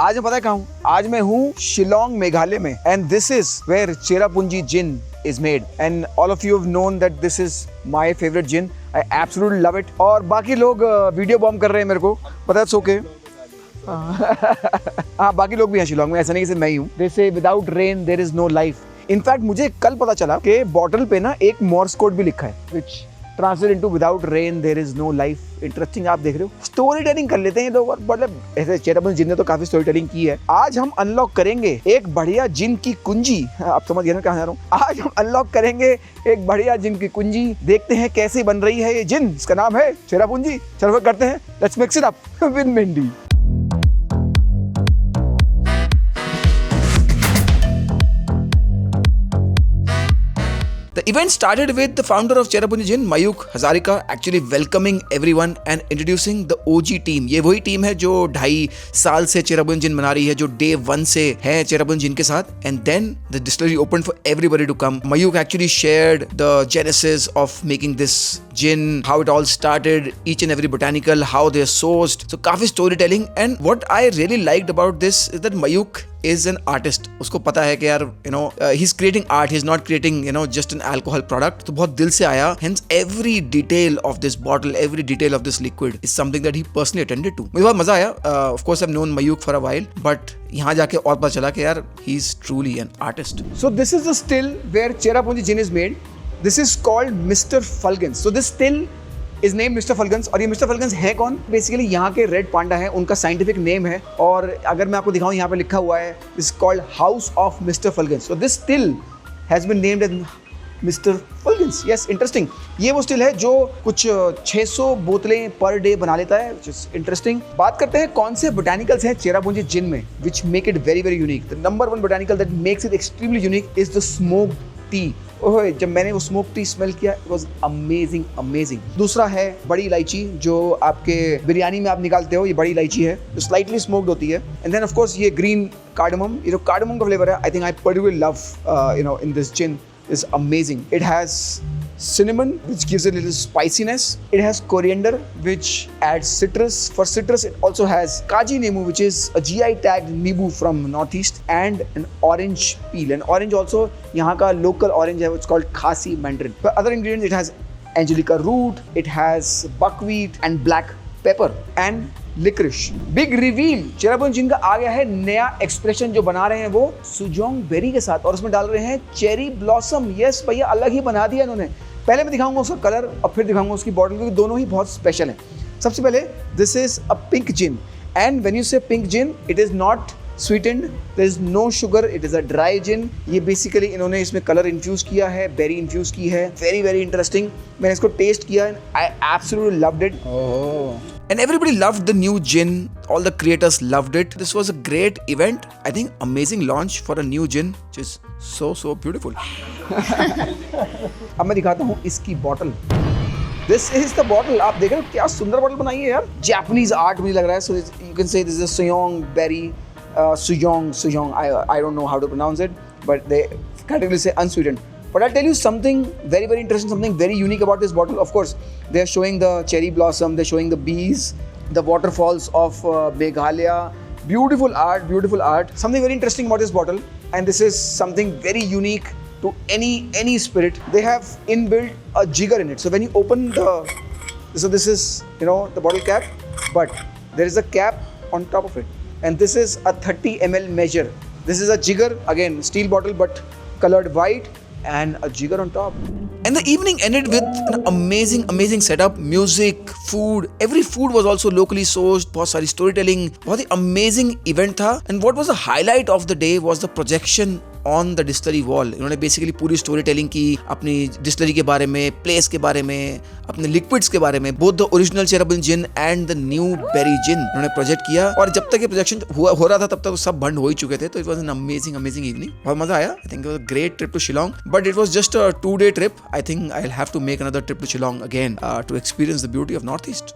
आज मैं पता है कहाँ हूँ? आज मैं हूँ शिलोंग मेघालय में and this is where Cherrapunji gin is made and all of you have known that this is my favorite gin. I absolutely love it. और बाकी लोग वीडियो बॉम्ब कर रहे हैं मेरे को, पता है, ओके। हाँ, बाकी लोग भी हैं शिलोंग में, ऐसा नहीं कि सिर्फ मैं ही हूँ। They say without rain there is no life. In fact मुझे कल पता चला कि बॉटल पे ना एक मॉर्स कोड भी लिखा है which translate into without rain there is no life. Interesting, आप देख रहे हो, स्टोरी टेलिंग कर लेते हैं ये लोग। मतलब ऐसे चेरापूंजी जिन ने तो काफी स्टोरी टेलिंग की है। आज हम अनलॉक करेंगे एक बढ़िया जिन की कुंजी। आप समझ गए ना कहाँ जा रहा हूँ। आज हम अनलॉक करेंगे एक बढ़िया जिन की कुंजी, देखते हैं कैसे बन रही है ये जिन। इसका नाम है चेरापूंजी। चलो करते हैं, let's mix it up with mehndi. The event started with the founder of Cherrapunji Gin, Mayuk Hazarika, actually welcoming everyone and introducing the OG team. ये वही टीम है जो 2.5 साल से चेरापूंजी जिन बना रही है, जो day 1 से है चेरापूंजी जिन के साथ. And then the distillery opened for everybody to come. Mayuk actually shared the genesis of making this gin, how it all started, each and every botanical, how they're sourced. So काफी storytelling. And what I really liked about this is that Mayuk is an artist. उसको पता है कि यार he's creating art, he's not creating just an alcohol product. तो बहुत दिल से आया. Hence every detail of this bottle, every detail of this liquid is something that he personally attended to. मुझे बहुत मजा आया. Of course I've known Mayuk for a while, but यहाँ जाके और पता चला कि यार he's truly an artist. So this is the still where Cherrapunji Gin is made. This is called Mr. Fulgens. So this still is named Mr. Fulgens. और ये Mr. Fulgens है कौन? बेसिकली यहाँ के रेड पांडा है, उनका scientific name है। और अगर मैं आपको दिखाऊं, यहाँ पे लिखा हुआ है this called house of mister Fulgence. So this still has been named as mister Fulgence. Yes, interesting. ये वो स्टिल है जो कुछ 600 बोतलें पर डे बना लेता है, which is इंटरेस्टिंग. बात करते हैं कौन से बोटानिकल्स हैं चेरापूंजी जिन में which make it very very unique. The number one botanical that makes it extremely unique is the smoked tea. ओह, जब मैंने वो स्मोक टी स्मेल किया, इट वाज अमेजिंग अमेजिंग. दूसरा है बड़ी इलायची, जो आपके बिरयानी में आप निकालते हो. ये बड़ी इलायची है जो स्लाइटली स्मोक्ड होती है. एंड देन ऑफ कोर्स ये ग्रीन कार्डमम. ये जो कार्डमम का फ्लेवर है, I think I particularly love in this gin, is amazing. It has cinnamon, which gives it a little spiciness. It has coriander, which adds citrus. For citrus, it also has kaji nemu, which is a GI tagged nibu from northeast, and an orange peel. And orange also, यहाँ का local orange है, it's called Khasi Mandarin. For other ingredients, it has angelica root, it has buckwheat and black pepper and liquorice. Big reveal, Cherrapunji gin का आ गया है नया expression जो बना रहे हैं वो सुजोंग बेरी के साथ, और उसमें डाल रहे हैं चेरी ब्लॉसम. यस भैया, अलग ही बना दिया इन्होंने. पहले मैं दिखाऊंगा उसका कलर और फिर दिखाऊंगा उसकी बॉटल, क्योंकि दोनों ही बहुत स्पेशल हैं. सबसे पहले this is a pink gin, and when you say pink gin, it is not sweetened, there is no sugar, it is a dry gin. ये बेसिकली इन्होंने इसमें कलर इन्फ्यूज किया है, बेरी इन्फ्यूज की है. Very very interesting. मैंने इसको test किया and I absolutely loved it. And everybody loved the new gin. All the creators loved it. This was a great event. I think amazing launch for a new gin, which is so beautiful. अब मैं दिखाता हूँ इसकी bottle. This is the bottle. आप देख रहे हो क्या सुंदर बॉटल बनाई है यार. Japanese art मुझे लग रहा है. So you can say this is a Suyong berry. Sujong. I don't know how to pronounce it, but they categorically say unsweetened. But I'll tell you something very very interesting, something very unique about this bottle. Of course, they are showing the cherry blossom, they're showing the bees, the waterfalls of Meghalaya. Beautiful art. Something very interesting about this bottle, and this is something very unique to any spirit. They have inbuilt a jigger in it. So when you open this is the bottle cap, but there is a cap on top of it. And this is a 30 ml measure. This is a jigger, again steel bottle but colored white, and a jigger on top. And the evening ended with an amazing setup, music, food. Every food was also locally sourced. बहुत सारी storytelling, बहुत ही amazing event था. And what was the highlight of the day was the projection on the distillery wall. इन्होंने basically पूरी story telling की अपनी distillery के बारे में, place के बारे में, अपने liquids के बारे में, both the original Cherrapunji gin and the new berry gin इन्होंने project किया. और जब तक ये projection हो रहा था तब तक सब बंद हो ही चुके थे. तो it was an amazing evening. बहुत मजा आया. I think it was a great trip to Shillong, but it was just a 2-day trip. I think I'll have to make another trip to Shillong again to experience the beauty of Northeast.